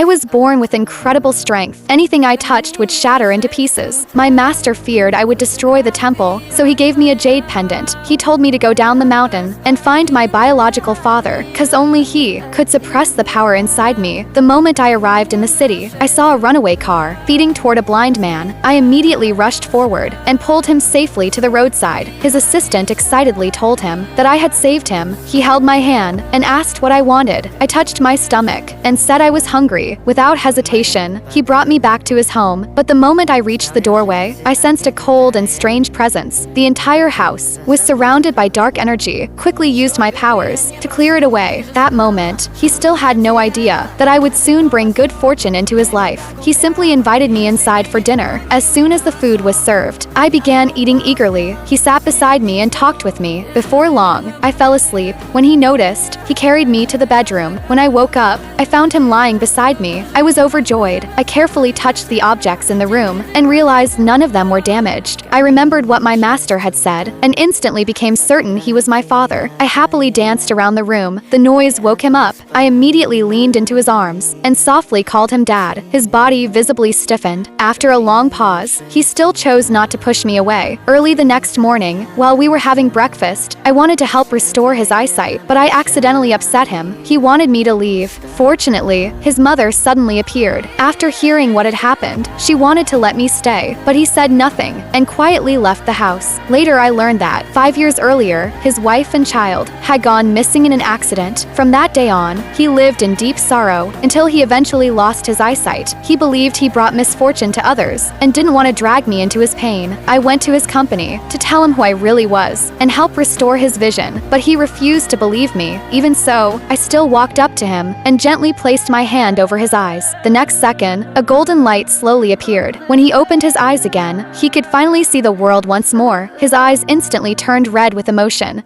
I was born with incredible strength. Anything I touched would shatter into pieces. My master feared I would destroy the temple, so he gave me a jade pendant. He told me to go down the mountain and find my biological father, cause only he could suppress the power inside me. The moment I arrived in the city, I saw a runaway car speeding toward a blind man. I immediately rushed forward and pulled him safely to the roadside. His assistant excitedly told him that I had saved him. He held my hand and asked what I wanted. I touched my stomach and said I was hungry. Without hesitation, he brought me back to his home, but the moment I reached the doorway, I sensed a cold and strange presence. The entire house was surrounded by dark energy. Quickly used my powers to clear it away. That moment, he still had no idea that I would soon bring good fortune into his life. He simply invited me inside for dinner. As soon as the food was served, I began eating eagerly. He sat beside me and talked with me. Before long, I fell asleep. When he noticed, he carried me to the bedroom. When I woke up, I found him lying beside me. I was overjoyed. I carefully touched the objects in the room and realized none of them were damaged. I remembered what my master had said and instantly became certain he was my father. I happily danced around the room. The noise woke him up. I immediately leaned into his arms and softly called him Dad. His body visibly stiffened. After a long pause, he still chose not to push me away. Early the next morning, while we were having breakfast, I wanted to help restore his eyesight, but I accidentally upset him. He wanted me to leave. Fortunately, his mother suddenly appeared. After hearing what had happened, she wanted to let me stay, but he said nothing and quietly left the house. Later, I learned that 5 years earlier, his wife and child had gone missing in an accident. From that day on, he lived in deep sorrow until he eventually lost his eyesight. He believed he brought misfortune to others and didn't want to drag me into his pain. I went to his company to tell him who I really was and help restore his vision, but he refused to believe me. Even so, I still walked up to him and gently placed my hand over his eyes. The next second, a golden light slowly appeared. When he opened his eyes again, he could finally see the world once more. His eyes instantly turned red with emotion.